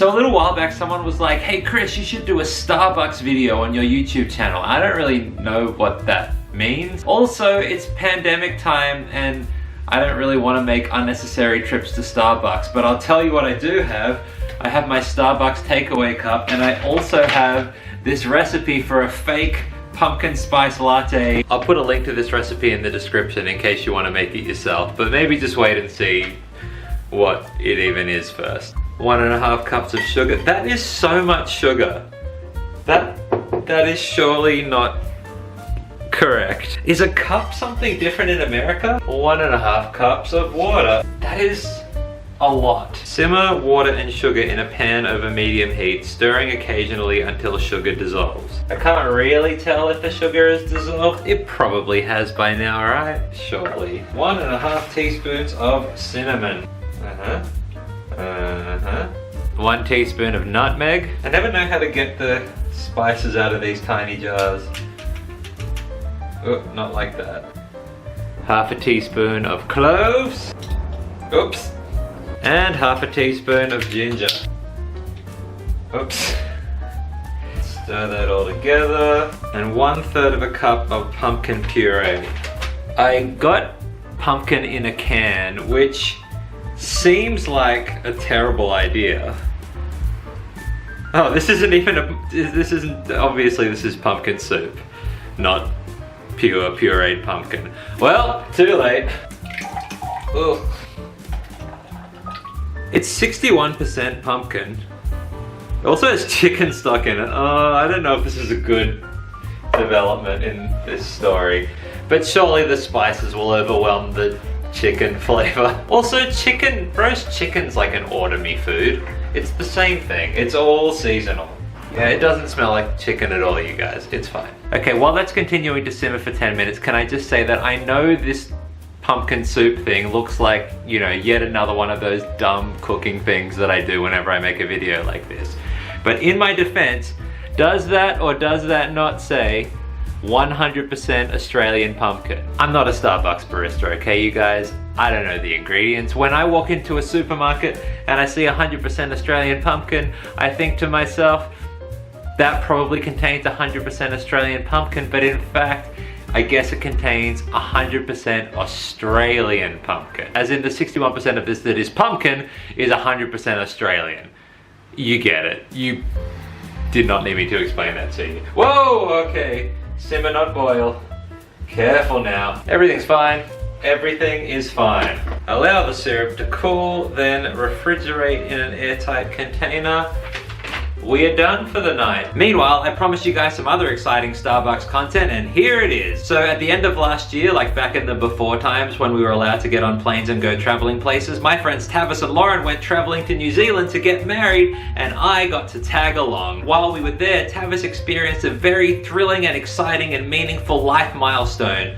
So a little while back, someone was like, hey Chris, you should do a Starbucks video on your YouTube channel. I don't really know what that means. Also, it's pandemic time and I don't really want to make unnecessary trips to Starbucks, but I'll tell you what I do have. I have my Starbucks takeaway cup, and I also have this recipe for a fake pumpkin spice latte. I'll put a link to this recipe in the description in case you want to make it yourself, but maybe just wait and see what it even is first. 1.5 cups of sugar. That is so much sugar. That is surely not correct. Is a cup something different in America? 1.5 cups of water. That is a lot. Simmer water and sugar in a pan over medium heat, stirring occasionally until sugar dissolves. I can't really tell if the sugar is dissolved. It probably has by now, right? Surely. 1.5 teaspoons of cinnamon. 1 teaspoon of nutmeg. I never know how to get the spices out of these tiny jars. Oh, not like that. 1/2 teaspoon of cloves. Oops. And 1/2 teaspoon of ginger. Oops. Stir that all together. And 1/3 of a cup of pumpkin puree. I got pumpkin in a can, which seems like a terrible idea. Oh, this isn't even obviously this is pumpkin soup, not pure pureed pumpkin. Well, too late. Ugh. It's 61% pumpkin. It also has chicken stock in it. Oh, I don't know if this is a good development in this story, but surely the spices will overwhelm the chicken flavor. Also, roast chicken's like an order-me food. It's the same thing. It's all seasonal. Yeah, it doesn't smell like chicken at all, you guys. It's fine. Okay, while that's continuing to simmer for 10 minutes, can I just say that I know this pumpkin soup thing looks like, you know, yet another one of those dumb cooking things that I do whenever I make a video like this. But in my defense, does that or does that not say 100% Australian pumpkin? I'm not a Starbucks barista, okay, you guys? I don't know the ingredients. When I walk into a supermarket and I see 100% Australian pumpkin, I think to myself, that probably contains 100% Australian pumpkin, but in fact, I guess it contains 100% Australian pumpkin. As in the 61% of this that is pumpkin is 100% Australian. You get it. You did not need me to explain that to you. Whoa, okay. Simmer, not boil. Careful now. Everything's fine. Everything is fine. Allow the syrup to cool, then refrigerate in an airtight container. We are done for the night. Meanwhile, I promised you guys some other exciting Starbucks content, and here it is. So at the end of last year, like back in the before times when we were allowed to get on planes and go traveling places, my friends Tavis and Lauren went traveling to New Zealand to get married, and I got to tag along. While we were there, Tavis experienced a very thrilling and exciting and meaningful life milestone.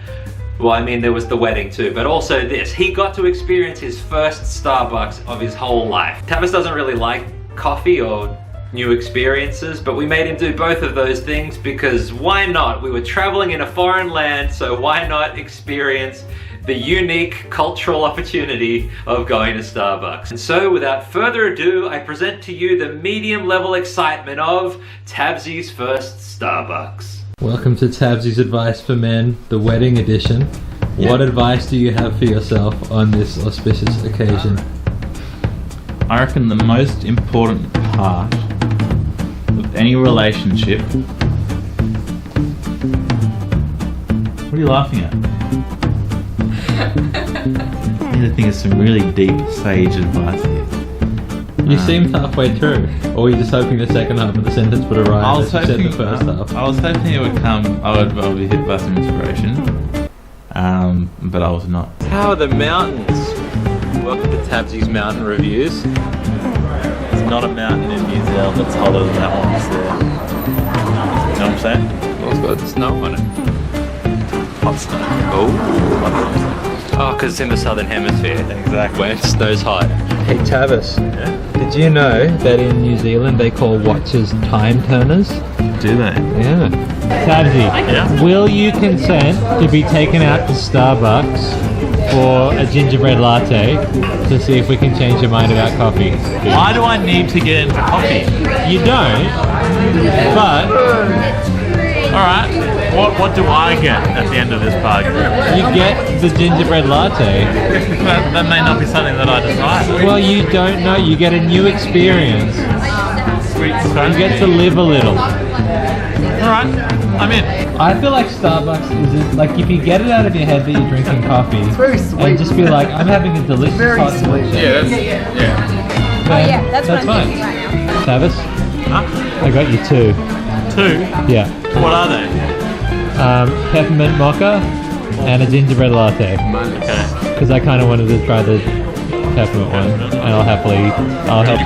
Well, I mean, there was the wedding too, but also this. He got to experience his first Starbucks of his whole life. Tavis doesn't really like coffee or new experiences, but we made him do both of those things because why not? We were traveling in a foreign land, so why not experience the unique cultural opportunity of going to Starbucks? And so without further ado, I present to you the medium level excitement of Tabsy's first Starbucks. Welcome to Tabsy's Advice for Men, the wedding edition. Yeah. What advice do you have for yourself on this auspicious occasion? I reckon the most important part of any relationship... What are you laughing at? I need to think of some really deep, sage advice here. You seemed halfway through, or were you just hoping the second half of the sentence would arrive as you said the first half? I was hoping it would come, I would be hit by some inspiration, but I was not. How are the mountains? Welcome to Tabsy's Mountain Reviews. It's not a mountain in New Zealand that's hotter than that one is there. You know what I'm saying? Well, it's got snow on it. Hot snow. Oh, because it's in the southern hemisphere. Exactly. Where it snows hot. Hey Tavis, did you know that in New Zealand they call watches time turners? Do they? Yeah. Tabsy, will you consent to be taken out to Starbucks for a gingerbread latte to see if we can change your mind about coffee. Why do I need to get into coffee? You don't, but Alright, what do I get at the end of this party? you get the gingerbread latte. That may not be something that I decide. Well, you don't know. You get a new experience. Sweet. You get to live a little. Alright, I'm in. I feel like Starbucks is like if you get it out of your head that you're drinking coffee very sweet. and just be like, I'm having a delicious Very hot sweet. milkshake. Yeah. Oh yeah, that's what I'm fine. thinking right now. Travis, Huh? I got you 2. 2? Yeah. What are they? Peppermint mocha and a gingerbread latte. Okay. Because I kind of wanted to try the peppermint one, and I'll help you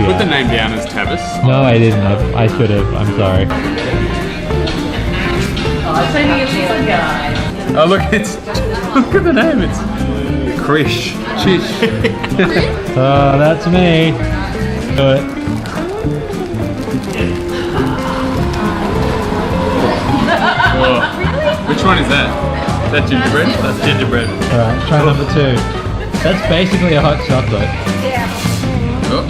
Put the out. name down as Tavis. No, I didn't. I should have. I'm sorry. Oh look, look at the name. It's Krish. Chish. Oh, that's me. Do it. Whoa. Which one is that? Is that gingerbread? That's gingerbread. All right, try number 2. That's basically a hot chocolate. Oh.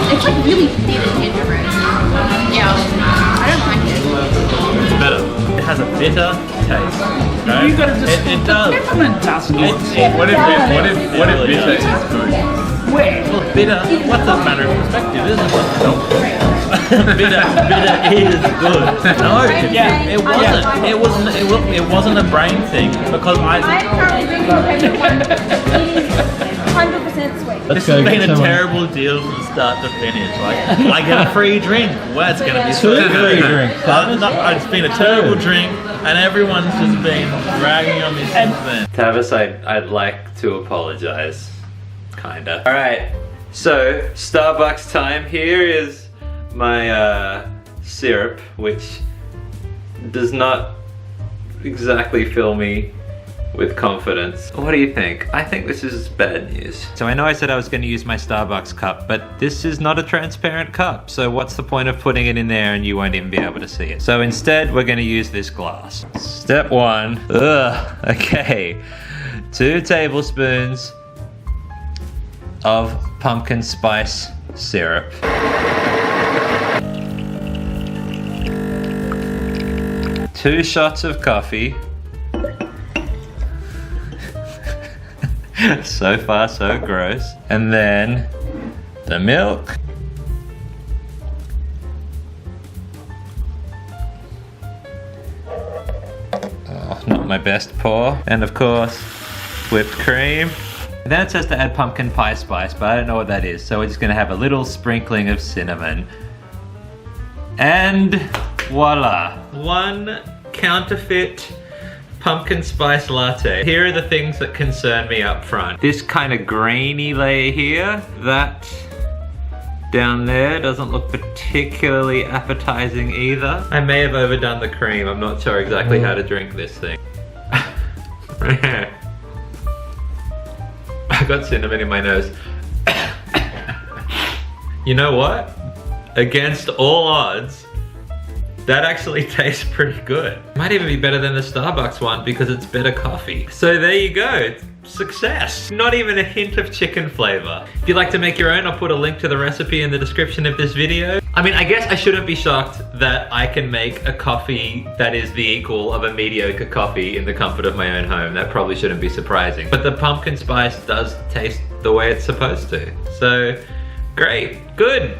It's like really thin gingerbread. Yeah, I don't like it. It's better. It has a bitter taste. Right? You gotta just it does. peppermint dust. What if bitter is good? Where? Well, bitter. What's a matter of perspective, isn't it? bitter is good. No, Yeah. it wasn't. It wasn't a brain thing because I'm currently drinking peppermint. It is 100% sweet. This has been a terrible deal from start to finish. Like, I get a free drink. Well, it's going to be so 2 free good. drinks. It's been a terrible drink, and everyone's just been ragging on me since then. Tavis, I'd like to apologize. Kinda. Alright, so Starbucks time. Here is my syrup, which does not exactly fill me with confidence. What do you think? I think this is bad news. So I know I said I was going to use my Starbucks cup, but this is not a transparent cup. So what's the point of putting it in there and you won't even be able to see it? So instead, we're going to use this glass. Step 1. Ugh. Okay. 2 tablespoons of pumpkin spice syrup. Two shots of coffee. So far, so gross. And then the milk. Oh, not my best pour. And of course, whipped cream. And then it says to add pumpkin pie spice, but I don't know what that is. So we're just gonna have a little sprinkling of cinnamon. And voila, 1 counterfeit pumpkin spice latte. Here are the things that concern me up front. This kind of grainy layer here, that down there doesn't look particularly appetizing either. I may have overdone the cream. I'm not sure exactly how to drink this thing. I got cinnamon in my nose. You know what? Against all odds, that actually tastes pretty good. Might even be better than the Starbucks one because it's better coffee. So there you go, success. Not even a hint of chicken flavor. If you'd like to make your own, I'll put a link to the recipe in the description of this video. I mean, I guess I shouldn't be shocked that I can make a coffee that is the equal of a mediocre coffee in the comfort of my own home. That probably shouldn't be surprising. But the pumpkin spice does taste the way it's supposed to. So, great, good.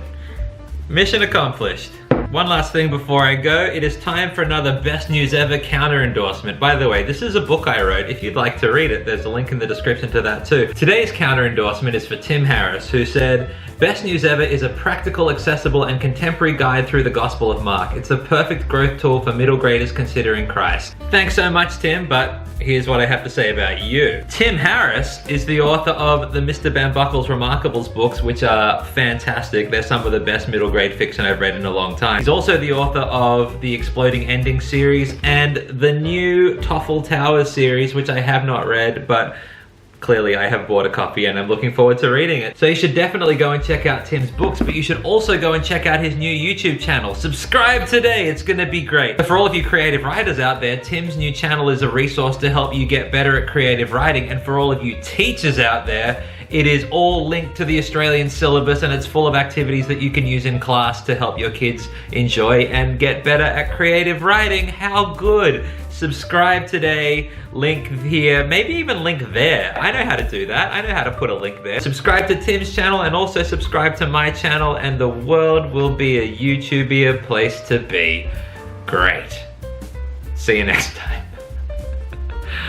Mission accomplished. One last thing before I go, it is time for another Best News Ever counter endorsement. By the way, this is a book I wrote. If you'd like to read it, there's a link in the description to that too. Today's counter endorsement is for Tim Harris, who said, Best News Ever is a practical, accessible, and contemporary guide through the Gospel of Mark. It's a perfect growth tool for middle graders considering Christ. Thanks so much, Tim, but here's what I have to say about you. Tim Harris is the author of the Mr. Bambuckle's Remarkables books, which are fantastic. They're some of the best middle grade fiction I've read in a long time. He's also the author of the Exploding Ending series and the new Toffle Towers series, which I have not read, but clearly I have bought a copy and I'm looking forward to reading it. So you should definitely go and check out Tim's books, but you should also go and check out his new YouTube channel. Subscribe today, it's gonna be great. For all of you creative writers out there, Tim's new channel is a resource to help you get better at creative writing, and for all of you teachers out there, it is all linked to the Australian syllabus and it's full of activities that you can use in class to help your kids enjoy and get better at creative writing. How good! Subscribe today, link here, maybe even link there. I know how to do that. I know how to put a link there. Subscribe to Tim's channel and also subscribe to my channel, and the world will be a YouTubier place to be. Great. See you next time.